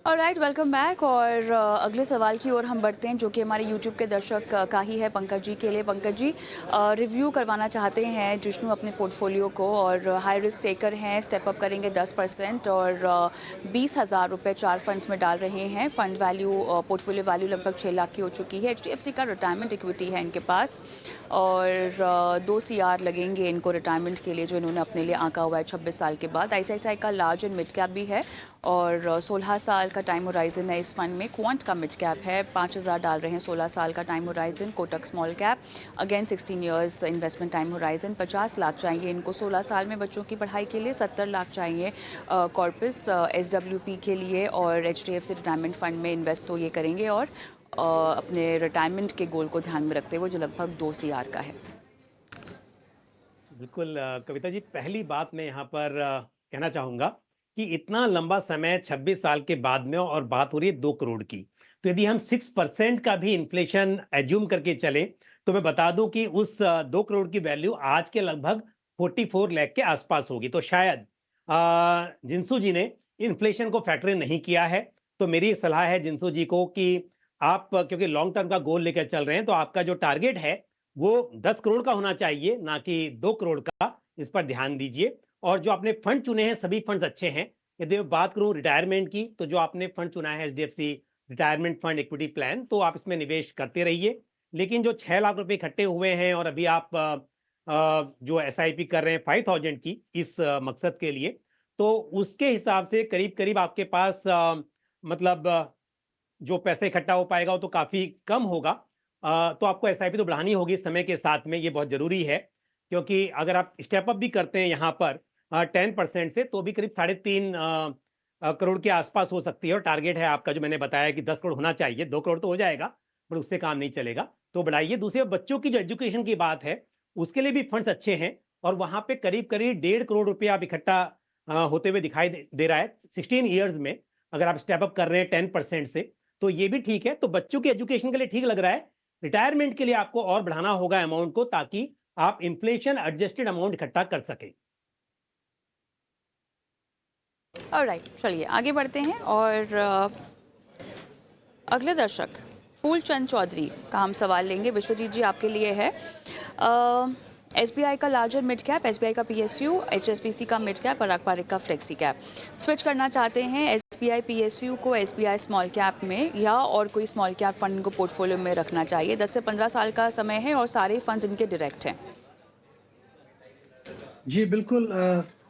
Alright, welcome back. और अगले सवाल की ओर हम बढ़ते हैं, जो कि हमारे यूट्यूब के दर्शक का ही है, पंकज जी के लिए। पंकज जी, रिव्यू करवाना चाहते हैं जिष्णु अपने पोर्टफोलियो को, और हाई रिस्क टेकर हैं, स्टेप अप करेंगे 10% और 20,000 रुपये 4 फंड्स में डाल रहे हैं। फंड वैल्यू, पोर्टफोलियो वैल्यू लगभग 6 लाख की हो चुकी है। HDFC का रिटायरमेंट इक्विटी है इनके पास, और 2 CR लगेंगे इनको रिटायरमेंट के लिए, जो इन्होंने अपने लिए आंका हुआ है 26 साल के बाद। ICICI का लार्ज एंड मिड कैप भी है, और 16 साल का टाइम होराइजन है इस फंड में। क्वांट का मिड कैप है, 5,000 डाल रहे हैं, 16 साल का time horizon. Kotak small cap, again 16 years investment time horizon. 50 lakh चाहिए इनको 16 साल में बच्चों की पढ़ाई के लिए। 70 लाख चाहिए कॉर्पस SWP के लिए, और HDFC रिटायरमेंट फंड में इन्वेस्ट तो ये करेंगे, और अपने रिटायरमेंट के गोल को ध्यान में रखते हुए, जो लगभग 2 CR का है। बिल्कुल कविता जी, पहली बात मैं यहाँ पर कहना चाहूंगा कि इतना लंबा समय 26 साल के बाद में, और बात हो रही है 2 करोड़ की। तो यदि हम 6% का भी इन्फ्लेशन एज्यूम करके चले, तो मैं बता दूं कि उस 2 करोड़ की वैल्यू आज के लगभग 44 लाख के आसपास होगी। तो शायद जिंसू जी ने इन्फ्लेशन को फैक्टर नहीं किया है। तो मेरी सलाह है जिंसू जी को कि आप, क्योंकि लॉन्ग टर्म का गोल लेकर चल रहे हैं, तो आपका जो टारगेट है वो 10 करोड़ का होना चाहिए, ना कि 2 करोड़ का। इस पर ध्यान दीजिए। और जो आपने फंड चुने हैं, सभी फंड्स अच्छे हैं। यदि मैं बात करूं रिटायरमेंट की, तो जो आपने फंड चुना है HDFC retirement fund equity plan, तो आप इसमें निवेश करते रहिए। लेकिन जो 6 लाख रुपए इकट्ठे हुए हैं, और अभी आप जो SIP कर रहे हैं 5,000 की इस मकसद के लिए, तो उसके हिसाब से करीब करीब आपके पास मतलब जो पैसे इकट्ठा हो पाएगा वो तो काफी कम होगा। तो आपको SIP तो बढ़ानी होगी समय के साथ में, ये बहुत जरूरी है। क्योंकि अगर आप स्टेप अप भी करते हैं यहाँ पर 10% से, तो भी करीब 3.5 करोड़ के आसपास हो सकती है। और टारगेट है आपका, जो मैंने बताया कि 10 करोड़ होना चाहिए। 2 करोड़ तो हो जाएगा, पर उससे काम नहीं चलेगा, तो बढ़ाइए। दूसरे, बच्चों की जो एजुकेशन की बात है, उसके लिए भी फंड्स अच्छे हैं, और वहां पे करीब करीब 1.5 करोड़ रुपया आप इकट्ठा होते हुए दिखाई दे रहा है 16 ईयर्स में। अगर आप स्टेप अप कर रहे हैं 10% से, तो ये भी ठीक है। तो बच्चों की एजुकेशन के लिए ठीक लग रहा है। रिटायरमेंट के लिए आपको और बढ़ाना होगा अमाउंट को, ताकि आप इन्फ्लेशन एडजस्टेड अमाउंट इकट्ठा कर सकें। ऑलराइट, चलिए आगे बढ़ते हैं। और अगले दर्शक फूलचंद चौधरी का हम सवाल लेंगे। विश्वजीत जी, आपके लिए है। SBI का लार्जर मिड कैप, SBI का PSU, HSBC का मिड कैप और पारिक का फ्लेक्सी कैप। स्विच करना चाहते हैं SBI PSU को SBI स्मॉल कैप में, या और कोई स्मॉल कैप फंड को पोर्टफोलियो में रखना चाहिए। 10 से 15 साल का समय है, और सारे फंड्स इनके डायरेक्ट हैं। जी, बिल्कुल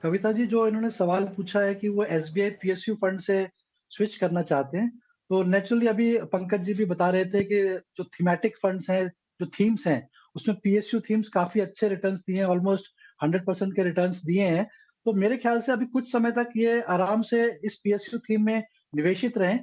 कविता जी, जो इन्होंने सवाल पूछा है कि वो एसबीआई पीएसयू फंड से स्विच करना चाहते हैं, तो नेचुरली अभी पंकज जी भी बता रहे थे कि जो थीमेटिक फंड्स हैं, जो थीम्स हैं, उसमें पीएसयू थीम्स काफ़ी अच्छे रिटर्न्स दिए हैं, ऑलमोस्ट 100% के रिटर्न्स दिए हैं। तो मेरे ख्याल से अभी कुछ समय तक ये आराम से इस पीएसयू थीम में निवेशित रहें।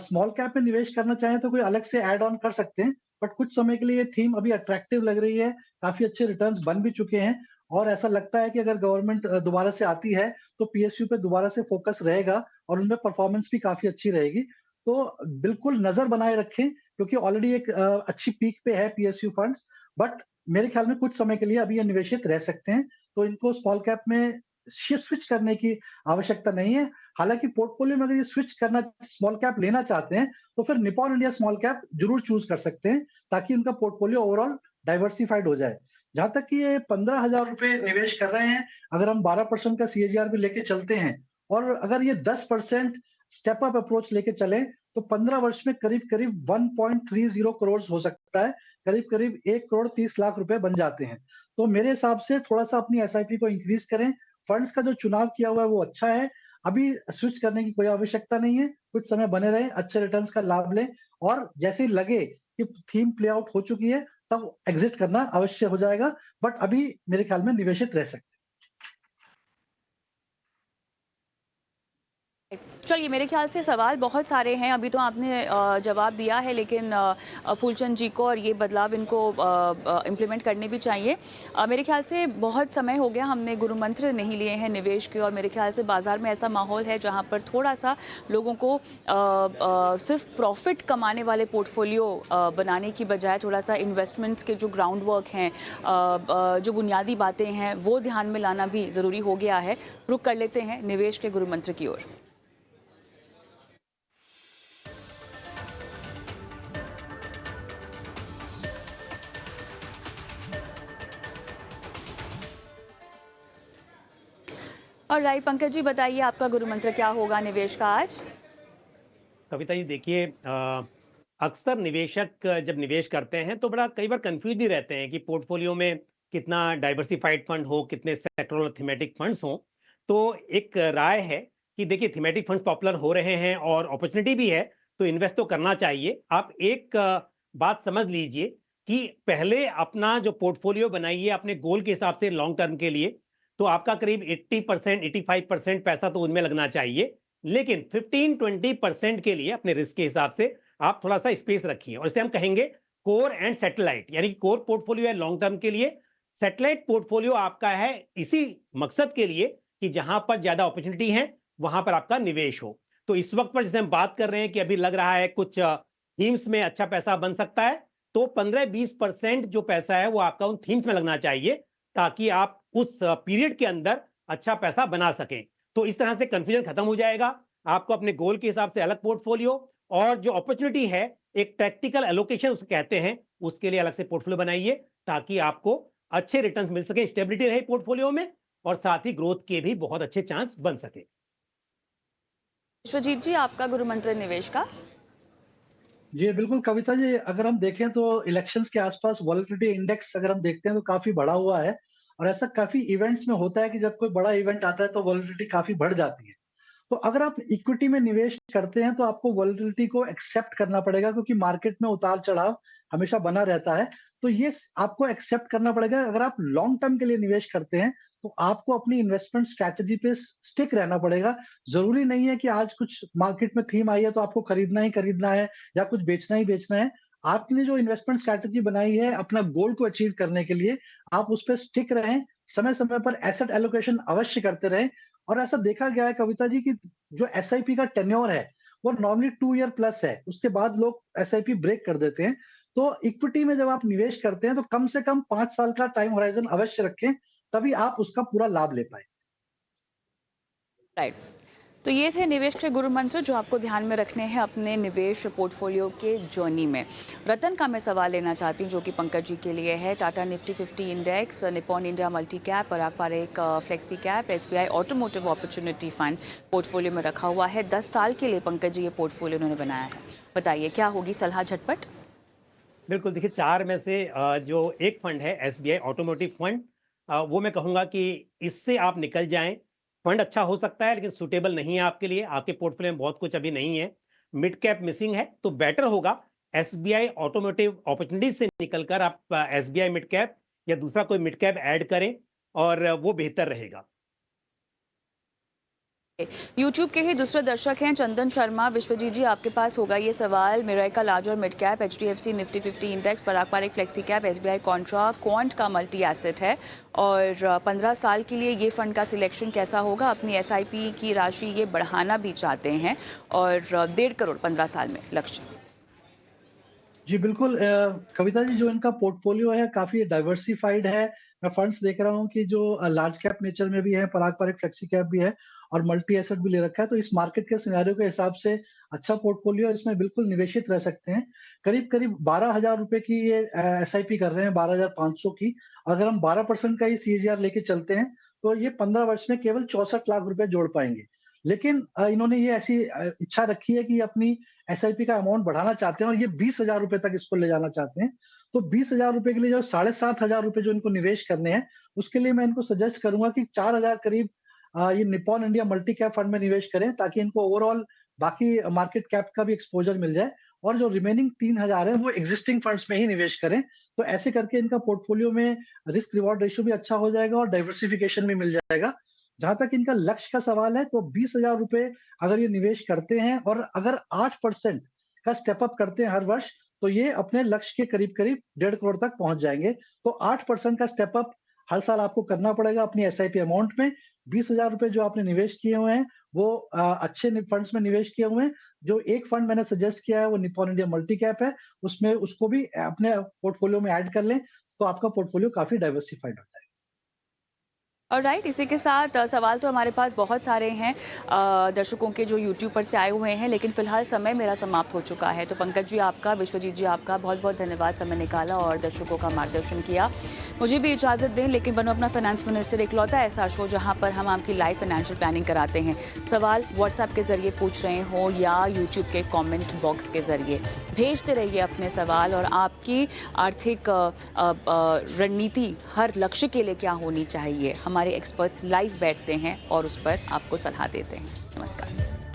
स्मॉल कैप में निवेश करना चाहें तो कोई अलग से ऐड ऑन कर सकते हैं, बट कुछ समय के लिए ये थीम अभी अट्रैक्टिव लग रही है, काफ़ी अच्छे रिटर्न्स बन भी चुके हैं। और ऐसा लगता है कि अगर गवर्नमेंट दोबारा से आती है, तो पीएसयू पे दोबारा से फ़ोकस रहेगा और उनमें परफ़ॉर्मेंस भी काफ़ी अच्छी रहेगी। तो बिल्कुल नज़र बनाए रखें, क्योंकि ऑलरेडी एक अच्छी पीक पे है पीएसयू फंड्स, बट मेरे ख्याल में कुछ समय के लिए अभी ये निवेशित रह सकते हैं। तो इनको स्मॉल कैप में स्विच करने की आवश्यकता नहीं है। हालाँकि पोर्टफ़ोलियो में अगर ये स्विच करना, स्मॉल कैप लेना चाहते हैं, तो फिर निप्पॉन इंडिया स्मॉल कैप ज़रूर चूज़ कर सकते हैं, ताकि उनका पोर्टफ़ोलियो ओवरऑल डाइवर्सिफ़ाइड हो जाए। जहाँ तक कि ये ₹15,000 निवेश कर रहे हैं, अगर हम 12% का सीएजीआर भी लेके चलते हैं, और अगर ये 10% स्टेप अप अप्रोच लेके चलें, तो 15 वर्ष में करीब-करीब 1.30 करोड़ हो सकता है, करीब-करीब 1 करोड़ 30 लाख रुपए बन जाते हैं। तो मेरे हिसाब से थोड़ा-सा अपनी एसआईपी को इंक्रीज़ करें, फंड्स का जो चुनाव किया हुआ है वो अच्छा है, अभी स्विच करने की कोई आवश्यकता नहीं है, कुछ समय बने रहें, अच्छे रिटर्न्स का लाभ लें, और जैसे ही लगे कि थीम प्ले आउट हो चुकी है, तब एग्ज़िट करना अवश्य हो जाएगा, बट अभी मेरे ख्याल में निवेशित रह सकते हैं। चलिए, मेरे ख्याल से सवाल बहुत सारे हैं। अभी तो आपने जवाब दिया है, लेकिन फूलचंद जी को और ये बदलाव इनको इम्प्लीमेंट करने भी चाहिए। मेरे ख्याल से बहुत समय हो गया हमने गुरु मंत्र नहीं लिए हैं निवेश के, और मेरे ख्याल से बाज़ार में ऐसा माहौल है जहाँ पर थोड़ा सा लोगों को सिर्फ प्रॉफिट कमाने वाले पोर्टफोलियो बनाने की बजाय थोड़ा सा इन्वेस्टमेंट्स के जो ग्राउंड वर्क हैं, जो बुनियादी बातें हैं, वो ध्यान में लाना भी ज़रूरी हो गया है। रुक कर लेते हैं निवेश के गुरु मंत्र की ओर। और राइट, पंकज जी बताइए आपका गुरु मंत्र क्या होगा निवेश का आज? कविता जी देखिए, अक्सर निवेशक जब निवेश करते हैं तो बड़ा कई बार कंफ्यूज भी रहते हैं कि पोर्टफोलियो में कितना डाइवर्सिफाइड फंड हो, कितने सेक्टरल और थीमेटिक फंड्स हों। तो एक राय है कि देखिए थीमेटिक फंड्स पॉपुलर हो रहे हैं और अपॉर्चुनिटी भी है, तो इन्वेस्ट तो करना चाहिए। आप एक बात समझ लीजिए कि पहले अपना जो पोर्टफोलियो बनाइए अपने गोल के हिसाब से लॉन्ग टर्म के लिए, तो आपका करीब 80% 85% पैसा तो उनमें लगना चाहिए। लेकिन 15-20% के लिए अपने रिस्क के हिसाब से आप थोड़ा सा स्पेस रखिए, और इसे हम कहेंगे कोर एंड सैटेलाइट। यानी कोर पोर्टफोलियो है लॉन्ग टर्म के लिए, सैटेलाइट पोर्टफोलियो आपका है इसी मकसद के लिए कि जहां पर ज्यादा अपॉर्चुनिटी है वहां पर आपका निवेश हो। तो इस वक्त पर जैसे हम बात कर रहे हैं कि अभी लग रहा है कुछ थीम्स में अच्छा पैसा बन सकता है, तो 15-20% जो पैसा है वो आपका उन थीम्स में लगना चाहिए, ताकि आप उस पीरियड के अंदर अच्छा पैसा बना सकें। तो इस तरह से कंफ्यूजन खत्म हो जाएगा। आपको अपने गोल के हिसाब से अलग पोर्टफोलियो, और जो अपॉर्चुनिटी है एक टैक्टिकल एलोकेशन उसे कहते हैं, उसके लिए अलग से पोर्टफोलियो बनाइए, ताकि आपको अच्छे रिटर्न्स मिल सके, स्टेबिलिटी रहे पोर्टफोलियो में, और साथ ही ग्रोथ के भी बहुत अच्छे चांस बन सके। विश्वजीत जी आपका गुरु मंत्र निवेश का? जी, बिल्कुल कविता जी, अगर हम देखें तो इलेक्शंस के आसपास वोलेटिलिटी इंडेक्स अगर हम देखते हैं तो काफ़ी बढ़ा हुआ है, और ऐसा काफ़ी इवेंट्स में होता है कि जब कोई बड़ा इवेंट आता है तो वोलेटिलिटी काफ़ी बढ़ जाती है। तो अगर आप इक्विटी में निवेश करते हैं तो आपको वोलेटिलिटी को एक्सेप्ट करना पड़ेगा, क्योंकि मार्केट में उतार-चढ़ाव हमेशा बना रहता है। तो ये आपको एक्सेप्ट करना पड़ेगा। अगर आप लॉन्ग टर्म के लिए निवेश करते हैं तो आपको अपनी इन्वेस्टमेंट स्ट्रैटेजी पे स्टिक रहना पड़ेगा। ज़रूरी नहीं है कि आज कुछ मार्केट में थीम आई है तो आपको खरीदना ही खरीदना है या कुछ बेचना ही बेचना है। आपने जो इन्वेस्टमेंट स्ट्रैटेजी बनाई है अपना गोल को अचीव करने के लिए, आप उस पे स्टिक रहें, समय-समय पर एसेट एलोकेशन अवश्य करते रहें। और ऐसा देखा गया है कविता जी कि जो एसआईपी का टेन्योर है, वो नॉर्मली 2 ईयर प्लस है। उसके बाद लोग एसआईपी ब्रेक कर देते हैं। तो इक्विटी में जब आप निवेश करते हैं, तो कम से कम 5 साल का टाइम होराइज़न अवश्य रखें, तभी आप उसका पूरा लाभ ले पाएँ। राइट, तो ये थे निवेश के गुरु मंत्र जो आपको ध्यान में रखने हैं अपने निवेश पोर्टफोलियो के जर्नी में। रतन का मैं सवाल लेना चाहती हूँ जो कि पंकज जी के लिए है। Tata Nifty 50 index, Nippon India multi cap, Parag Parekh flexi cap, SBI automotive opportunity fund portfolio में रखा हुआ है। 10 साल के लिए पंकज जी ये पोर्टफोलियो उन्होंने बनाया है। बताइए क्या होगी सलाह झटपट? बिल्कुल देखिए, चार में से जो एक फंड है एसबीआई ऑटोमोटिव फंड, वो मैं कहूंगा कि इससे आप निकल जाएं। फंड अच्छा हो सकता है लेकिन सुटेबल नहीं है आपके लिए, आपके पोर्टफोलियो में बहुत कुछ अभी नहीं है, मिड कैप मिसिंग है, तो बेटर होगा एसबीआई ऑटोमोटिव अपॉर्चुनिटीज से निकलकर आप एसबीआई मिड कैप या दूसरा कोई मिड कैप ऐड करें, और वो बेहतर रहेगा। यूट्यूब के ही दूसरे दर्शक हैं चंदन शर्मा। विश्वजीत जी आपके पास होगा ये सवाल। मिराइका लार्ज और mid cap, HDFC Nifty 50 index, Parag Parekh flexi cap, SBI contra quant का मल्टी एसेट है, और 15 साल के लिए ये फंड का सिलेक्शन कैसा होगा? अपनी एसआईपी की राशि ये बढ़ाना भी चाहते हैं, और 1.5 करोड़ 15 साल में लक्ष्य। जी, बिल्कुल कविता जी, जो इनका पोर्टफोलियो है काफ़ी डाइवर्सिफाइड है। मैं फंड्स देख रहा हूँ कि जो लार्ज कैप नेचर में भी है, पराग पारेख फ्लेक्सी कैप भी है और मल्टी एसेट भी ले रखा है। तो इस मार्केट के सिनेरियो के हिसाब से अच्छा पोर्टफोलियो है, इसमें बिल्कुल निवेशित रह सकते हैं। करीब-करीब ₹12,000 की ये एसआईपी कर रहे हैं, 12,500 की। अगर हम 12% का ही सीएजीआर लेके चलते हैं, तो ये 15 वर्ष में केवल ₹64 लाख जोड़ पाएँगे। लेकिन इन्होंने ये ऐसी इच्छा रखी है कि अपनी एसआईपी का अमाउंट बढ़ाना चाहते हैं और ये ₹20,000 तक इसको ले जाना चाहते हैं। तो ₹20,000 के लिए जो ₹7,500 जो इनको निवेश करने हैं, उसके लिए मैं इनको सजेस्ट करूँगा कि 4,000 करीब ये Nippon India multi cap fund में निवेश करें, ताकि इनको ओवरऑल बाकी मार्केट कैप का भी एक्सपोज़र मिल जाए, और जो रिमेनिंग 3,000 है वो एक्जिस्टिंग फंड्स में ही निवेश करें। तो ऐसे करके इनका पोर्टफोलियो में रिस्क रिवॉर्ड रेशियो भी अच्छा हो जाएगा और डाइवर्सिफिकेशन भी मिल जाएगा। जहाँ तक इनका लक्ष्य का सवाल है, तो ₹20,000 अगर ये निवेश करते हैं और अगर 8% का स्टेप अप करते हैं हर वर्ष, तो ये अपने लक्ष्य के करीब-करीब 1.5 करोड़ तक पहुँच जाएँगे। तो 8% का स्टेप अप हर साल आपको करना पड़ेगा अपनी एसआईपी अमाउंट में। ₹20,000 जो आपने निवेश किए हुए हैं, वो अच्छे फंड्स में निवेश किए हुए हैं। जो एक फंड मैंने सजेस्ट किया है, वो निप्पॉन इंडिया मल्टी कैप है, उसमें उसको भी अपने पोर्टफोलियो में ऐड कर लें, तो आपका पोर्टफोलियो काफ़ी डाइवर्सिफाइड हो जाएगा। और राइट, इसी के साथ सवाल तो हमारे पास बहुत सारे हैं दर्शकों के जो यूट्यूब पर से आए हुए हैं, लेकिन फिलहाल समय मेरा समाप्त हो चुका है। तो पंकज जी आपका, विश्वजीत जी आपका बहुत बहुत धन्यवाद, समय निकाला और दर्शकों का मार्गदर्शन किया। मुझे भी इजाज़त दें, लेकिन बनो अपना फाइनेंस मिनिस्टर इकलौता ऐसा शो जहाँ पर हम आपकी लाइव फाइनेंशियल प्लानिंग कराते हैं। सवाल व्हाट्सएप के ज़रिए पूछ रहे हो या यूट्यूब के कॉमेंट बॉक्स के ज़रिए, भेजते रहिए अपने सवाल और आपकी आर्थिक रणनीति हर लक्ष्य के लिए क्या होनी चाहिए। हमारे एक्सपर्ट्स लाइव बैठते हैं और उस पर आपको सलाह देते हैं। नमस्कार।